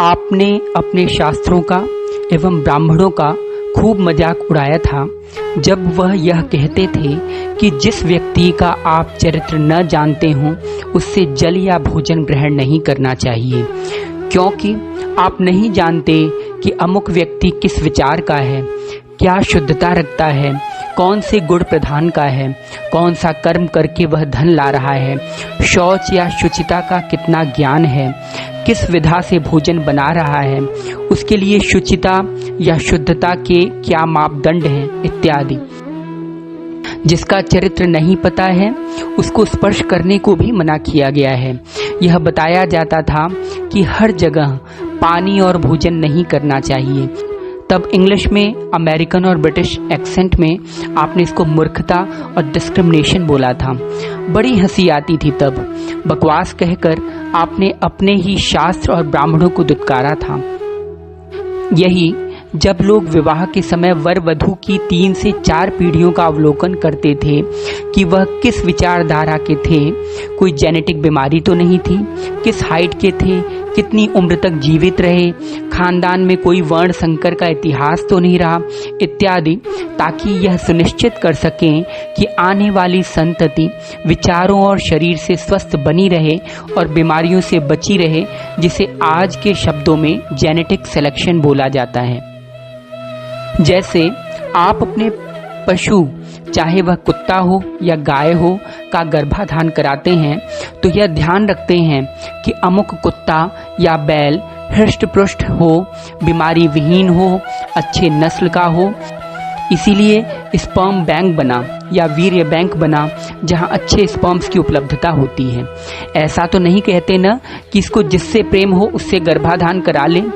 आपने अपने शास्त्रों का एवं ब्राह्मणों का खूब मजाक उड़ाया था जब वह यह कहते थे कि जिस व्यक्ति का आप चरित्र न जानते हों उससे जल या भोजन ग्रहण नहीं करना चाहिए, क्योंकि आप नहीं जानते कि अमुक व्यक्ति किस विचार का है, क्या शुद्धता रखता है, कौन से गुण प्रधान का है, कौन सा कर्म करके वह धन ला रहा है, शौच या शुचिता का कितना ज्ञान है, किस विधा से भोजन बना रहा है, उसके लिए शुचिता या शुद्धता के क्या मापदंड हैं इत्यादि। जिसका चरित्र नहीं पता है उसको स्पर्श करने को भी मना किया गया है। यह बताया जाता था कि हर जगह पानी और भोजन नहीं करना चाहिए। तब इंग्लिश में, अमेरिकन और ब्रिटिश एक्सेंट में आपने इसको मूर्खता और डिस्क्रिमिनेशन बोला था। बड़ी हंसी आती थी तब। बकवास कहकर आपने अपने ही शास्त्र और ब्राह्मणों को दुत्कारा था। यही जब लोग विवाह के समय वर वधू की 3 से 4 पीढ़ियों का अवलोकन करते थे कि वह किस विचारधारा के थे, कोई जेनेटिक बीमारी तो नहीं थी, किस हाइट के थे, कितनी उम्र तक जीवित रहे, खानदान में कोई वर्ण संकर का इतिहास तो नहीं रहा इत्यादि, ताकि यह सुनिश्चित कर सकें कि आने वाली संतति विचारों और शरीर से स्वस्थ बनी रहे और बीमारियों से बची रहे, जिसे आज के शब्दों में जेनेटिक सिलेक्शन बोला जाता है। जैसे आप अपने पशु, चाहे वह कुत्ता हो या गाय हो, का गर्भाधान कराते हैं तो यह ध्यान रखते हैं कि अमुक कुत्ता या बैल हृष्ट पुष्ट हो, बीमारी विहीन हो, अच्छे नस्ल का हो। इसीलिए स्पर्म बैंक बना या वीर्य बैंक बना जहां अच्छे स्पर्म्स की उपलब्धता होती है। ऐसा तो नहीं कहते ना कि इसको जिससे प्रेम हो उससे गर्भाधान करा लें।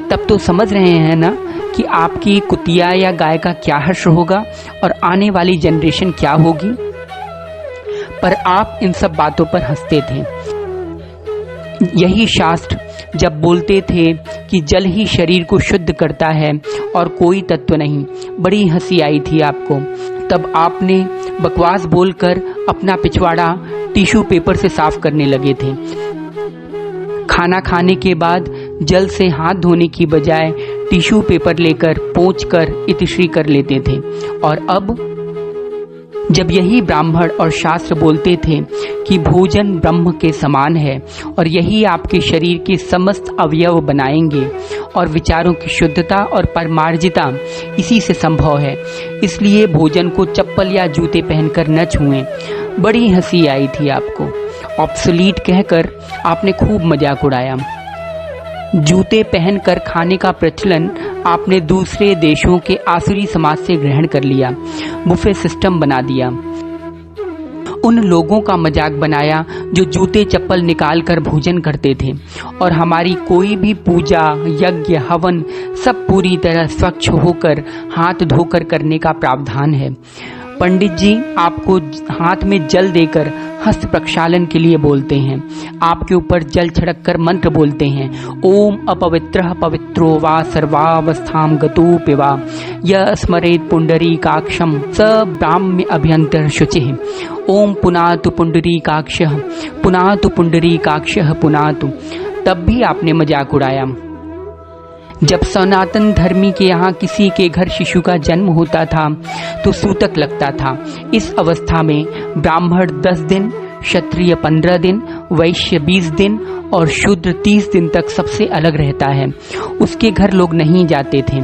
तब तो समझ रहे हैं ना कि आपकी कुतिया या गाय का क्या हर्ष होगा और आने वाली जनरेशन क्या होगी। पर आप इन सब बातों पर हंसते थे। यही शास्त्र जब बोलते थे कि जल ही शरीर को शुद्ध करता है और कोई तत्व नहीं, बड़ी हंसी आई थी आपको। तब आपने बकवास बोलकर अपना पिछवाड़ा टिश्यू पेपर से साफ करने लगे थे। खाना खाने के बाद जल से हाथ धोने की बजाय टिश्यू पेपर लेकर पोंछकर इतिश्री कर लेते थे। और अब जब यही ब्राह्मण और शास्त्र बोलते थे कि भोजन ब्रह्म के समान है और यही आपके शरीर के समस्त अवयव बनाएंगे और विचारों की शुद्धता और परमार्जिता इसी से संभव है, इसलिए भोजन को चप्पल या जूते पहनकर न छुएं, बड़ी हंसी आई थी आपको। ऑब्सोलीट कहकर आपने खूब मजाक उड़ाया। जूते पहनकर खाने का प्रचलन आपने दूसरे देशों के आसुरी समाज से ग्रहण कर लिया, बुफे सिस्टम बना दिया। उन लोगों का मजाक बनाया जो जूते चप्पल निकाल कर भोजन करते थे। और हमारी कोई भी पूजा, यज्ञ, हवन सब पूरी तरह स्वच्छ होकर हाथ धोकर करने का प्रावधान है। पंडित जी आपको हाथ में जल देकर हस्त प्रक्षालन के लिए बोलते हैं, आपके ऊपर जल छिड़क कर मंत्र बोलते हैं, ओम अपवित्रः पवित्रो वा सर्वावस्थां गतो पिवा यः स्मरेत् पुंडरीकाक्षं स ब्राह्म्य अभ्यंतर शुचिः। ओम पुनातु पुंडरीकाक्षः, पुनातु पुंडरीकाक्षः पुनातु। तब भी आपने मजाक उड़ाया। जब सनातन धर्मी के यहाँ किसी के घर शिशु का जन्म होता था तो सूतक लगता था। इस अवस्था में ब्राह्मण 10 दिन, क्षत्रिय 15 दिन, वैश्य 20 दिन और शूद्र 30 दिन तक सबसे अलग रहता है। उसके घर लोग नहीं जाते थे।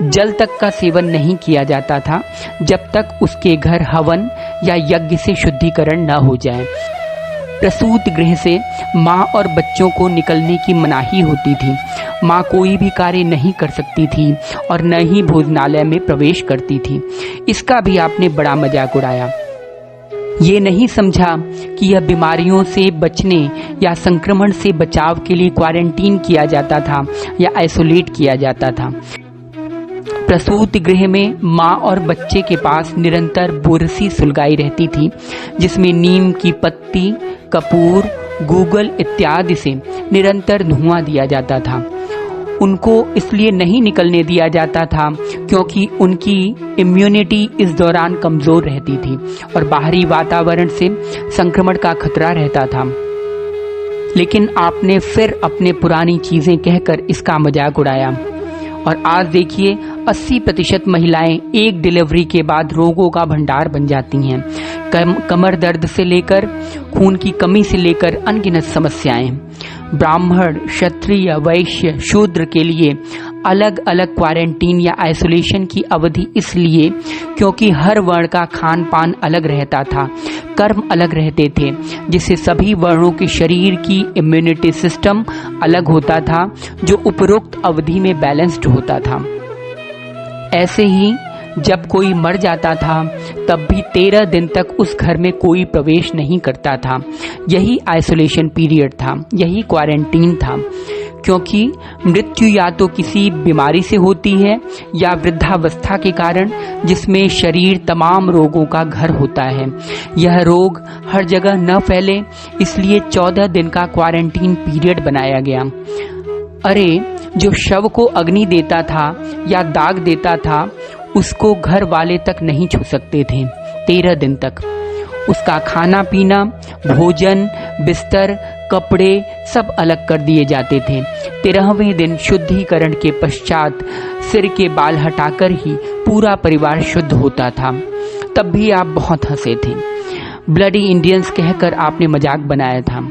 जल तक का सेवन नहीं किया जाता था जब तक उसके घर हवन या यज्ञ से शुद्धिकरण न हो जाए। प्रसूत गृह से माँ और बच्चों को निकलने की मनाही होती थी। माँ कोई भी कार्य नहीं कर सकती थी और न ही भोजनालय में प्रवेश करती थी। इसका भी आपने बड़ा मजाक उड़ाया। ये नहीं समझा कि यह बीमारियों से बचने या संक्रमण से बचाव के लिए क्वारंटीन किया जाता था या आइसोलेट किया जाता था। प्रसूति गृह में माँ और बच्चे के पास निरंतर बोरसी सुलगाई रहती थी, जिसमें नीम की पत्ती, कपूर, गूगल इत्यादि से निरंतर धुआं दिया जाता था। उनको इसलिए नहीं निकलने दिया जाता था क्योंकि उनकी इम्यूनिटी इस दौरान कमज़ोर रहती थी और बाहरी वातावरण से संक्रमण का खतरा रहता था। लेकिन आपने फिर अपने पुरानी चीजें कहकर इसका मजाक उड़ाया। और आज देखिए 80% महिलाएं एक डिलीवरी के बाद रोगों का भंडार बन जाती हैं। कमर दर्द से लेकर खून की कमी से लेकर अनगिनत समस्याएं। ब्राह्मण, क्षत्रिय, वैश्य, शूद्र के लिए अलग अलग क्वारंटीन या आइसोलेशन की अवधि इसलिए क्योंकि हर वर्ण का खान पान अलग रहता था, कर्म अलग रहते थे, जिससे सभी वर्णों के शरीर की इम्यूनिटी सिस्टम अलग होता था, जो उपरोक्त अवधि में बैलेंस्ड होता था। ऐसे ही जब कोई मर जाता था तब भी 13 दिन तक उस घर में कोई प्रवेश नहीं करता था। यही आइसोलेशन पीरियड था, यही क्वारंटीन था, क्योंकि मृत्यु या तो किसी बीमारी से होती है या वृद्धावस्था के कारण, जिसमें शरीर तमाम रोगों का घर होता है। यह रोग हर जगह न फैले इसलिए 14 दिन का क्वारंटीन पीरियड बनाया गया। अरे जो शव को अग्नि देता था या दाग देता था उसको घर वाले तक नहीं छू सकते थे 13 दिन तक। उसका खाना पीना, भोजन, बिस्तर, कपड़े सब अलग कर दिए जाते थे। 13वें दिन शुद्धिकरण के पश्चात सिर के बाल हटाकर ही पूरा परिवार शुद्ध होता था। तब भी आप बहुत हंसे थे। ब्लडी इंडियंस कहकर आपने मजाक बनाया था।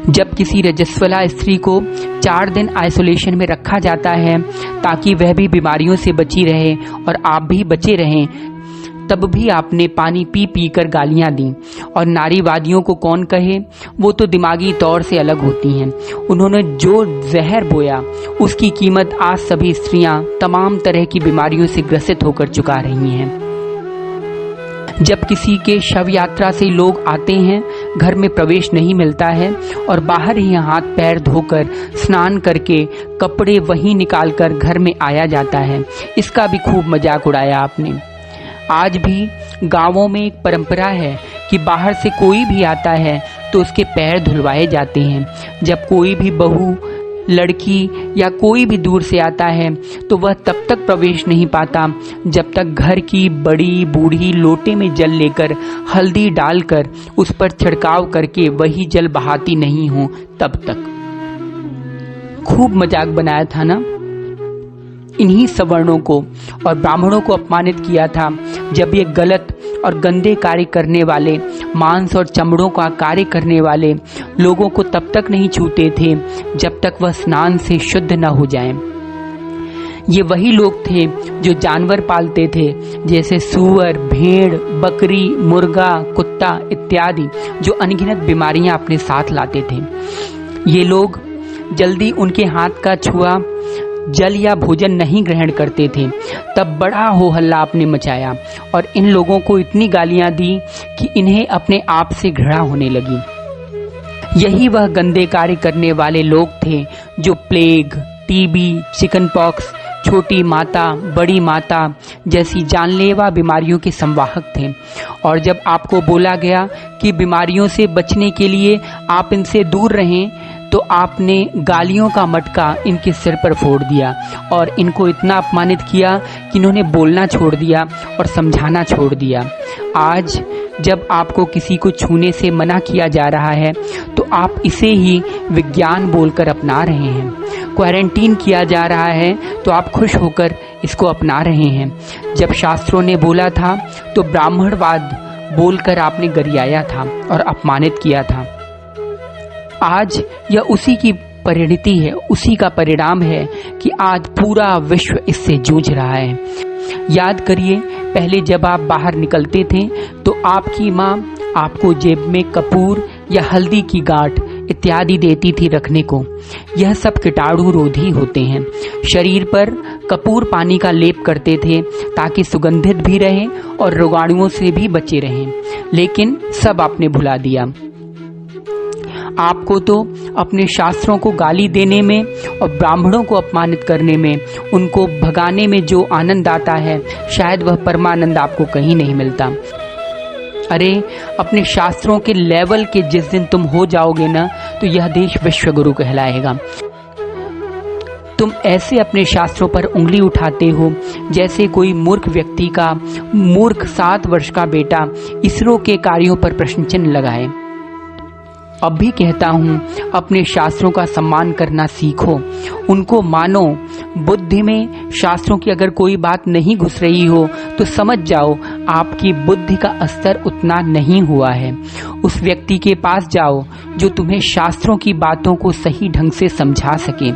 जब किसी रजस्वला स्त्री को 4 दिन आइसोलेशन में रखा जाता है ताकि वह भी बीमारियों से बची रहे और आप भी बचे रहें, तब भी आपने पानी पी पी कर गालियां दी। और नारीवादियों को कौन कहे, वो तो दिमागी तौर से अलग होती हैं। उन्होंने जो जहर बोया उसकी कीमत आज सभी स्त्रियां तमाम तरह की बीमारियों से ग्रसित होकर चुका रही हैं। जब किसी के शव यात्रा से लोग आते हैं, घर में प्रवेश नहीं मिलता है और बाहर ही हाथ पैर धोकर स्नान करके कपड़े वहीं निकालकर घर में आया जाता है। इसका भी खूब मजाक उड़ाया आपने। आज भी गांवों में एक परंपरा है कि बाहर से कोई भी आता है तो उसके पैर धुलवाए जाते हैं। जब कोई भी बहू, लड़की या कोई भी दूर से आता है तो वह तब तक प्रवेश नहीं पाता जब तक घर की बड़ी बूढ़ी लोटे में जल लेकर हल्दी डालकर उस पर छिड़काव करके वही जल बहाती नहीं हो तब तक। खूब मजाक बनाया था ना। इन्हीं सवर्णों को और ब्राह्मणों को अपमानित किया था जब ये गलत और गंदे कार्य करने वाले, मांस और चमड़ों का कार्य करने वाले लोगों को तब तक नहीं छूते थे जब तक वह स्नान से शुद्ध न हो जाएं। ये वही लोग थे जो जानवर पालते थे, जैसे सूअर, भेड़, बकरी, मुर्गा, कुत्ता इत्यादि, जो अनगिनत बीमारियां अपने साथ लाते थे। ये लोग जल्दी उनके हाथ का छुआ जल या भोजन नहीं ग्रहण करते थे। तब बड़ा हो हल्ला आपने मचाया और इन लोगों को इतनी गालियां दी कि इन्हें अपने आप से घृणा होने लगी। यही वह गंदे कार्य करने वाले लोग थे जो प्लेग, टीबी, चिकन पॉक्स, छोटी माता, बड़ी माता जैसी जानलेवा बीमारियों के संवाहक थे। और जब आपको बोला गया कि बीमारियों से बचने के लिए आप इनसे दूर रहें, तो आपने गालियों का मटका इनके सिर पर फोड़ दिया और इनको इतना अपमानित किया कि इन्होंने बोलना छोड़ दिया और समझाना छोड़ दिया। आज जब आपको किसी को छूने से मना किया जा रहा है तो आप इसे ही विज्ञान बोलकर अपना रहे हैं। क्वारंटीन किया जा रहा है तो आप खुश होकर इसको अपना रहे हैं। जब शास्त्रों ने बोला था तो ब्राह्मणवाद बोलकर आपने गरियाया था और अपमानित किया था। आज यह उसी की परिणति है, उसी का परिणाम है कि आज पूरा विश्व इससे जूझ रहा है। याद करिए, पहले जब आप बाहर निकलते थे तो आपकी माँ आपको जेब में कपूर या हल्दी की गांठ इत्यादि देती थी रखने को। यह सब कीटाणु रोधी होते हैं। शरीर पर कपूर पानी का लेप करते थे ताकि सुगंधित भी रहे और रोगाणुओं से भी बचे रहें, लेकिन सब आपने भुला दिया। आपको तो अपने शास्त्रों को गाली देने में और ब्राह्मणों को अपमानित करने में, उनको भगाने में जो आनंद आता है, शायद वह परमानंद आपको कहीं नहीं मिलता। अरे अपने शास्त्रों के लेवल के जिस दिन तुम हो जाओगे ना, तो यह देश विश्वगुरु कहलाएगा। तुम ऐसे अपने शास्त्रों पर उंगली उठाते हो जैसे कोई मूर्ख व्यक्ति का मूर्ख 7 वर्ष का बेटा इसरो के कार्यों पर प्रश्न चिन्ह लगाए। अब भी कहता हूँ, अपने शास्त्रों का सम्मान करना सीखो, उनको मानो। बुद्धि में शास्त्रों की अगर कोई बात नहीं घुस रही हो तो समझ जाओ आपकी बुद्धि का स्तर उतना नहीं हुआ है। उस व्यक्ति के पास जाओ जो तुम्हें शास्त्रों की बातों को सही ढंग से समझा सके।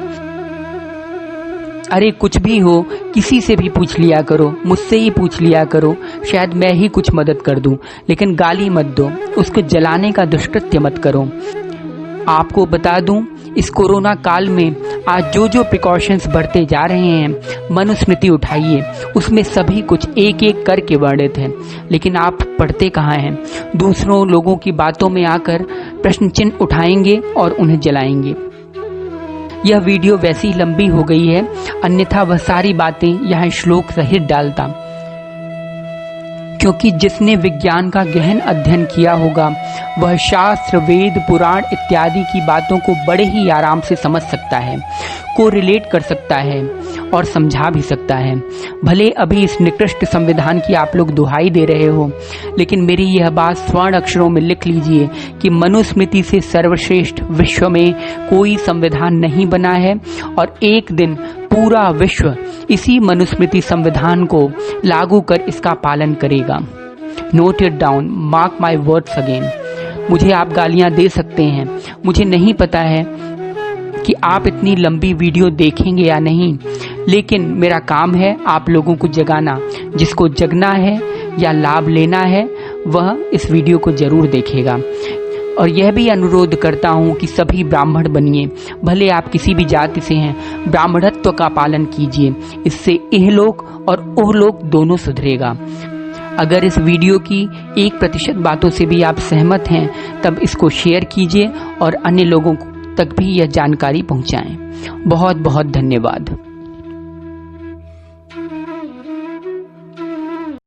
अरे कुछ भी हो, किसी से भी पूछ लिया करो, मुझसे ही पूछ लिया करो, शायद मैं ही कुछ मदद कर दूं, लेकिन गाली मत दो, उसको जलाने का दुष्कृत्य मत करो। आपको बता दूं, इस कोरोना काल में आज जो जो प्रिकॉशंस बढ़ते जा रहे हैं, मनुस्मृति उठाइए, उसमें सभी कुछ एक एक करके वर्णित है, लेकिन आप पढ़ते कहाँ हैं? दूसरों लोगों की बातों में आकर प्रश्न चिन्ह उठाएंगे और उन्हें जलाएंगे। यह वीडियो वैसी लंबी हो गई है, अन्यथा वह सारी बातें यहाँ श्लोक सहित डालता, क्योंकि जिसने विज्ञान का गहन अध्ययन किया होगा वह शास्त्र, वेद, पुराण इत्यादि की बातों को बड़े ही आराम से समझ सकता है, को रिलेट कर सकता है और समझा भी सकता है। भले अभी इस निकृष्ट संविधान की आप लोग दुहाई दे रहे हो, लेकिन मेरी यह बात स्वर्ण अक्षरों में लिख लीजिए कि मनुस्मृति से सर्वश्रेष्ठ विश्व में कोई संविधान नहीं बना है और एक दिन पूरा विश्व इसी मनुस्मृति संविधान को लागू कर इसका पालन करेगा। Note it down, mark my words again. मुझे आप गालियां दे सकते हैं, मुझे नहीं पता है कि आप इतनी लंबी वीडियो देखेंगे या नहीं, लेकिन मेरा काम है आप लोगों को जगाना। जिसको जगना है या लाभ लेना है वह इस वीडियो को जरूर देखेगा। और यह भी अनुरोध करता हूँ कि सभी ब्राह्मण बनिए, भले आप किसी भी जाति से हैं, ब्राह्मणत्व का पालन कीजिए, इससे इहलोक और ओहलोक दोनों सुधरेगा। अगर इस वीडियो की 1% बातों से भी आप सहमत हैं तब इसको शेयर कीजिए और अन्य लोगों तक भी यह जानकारी पहुंचाएं। बहुत बहुत धन्यवाद।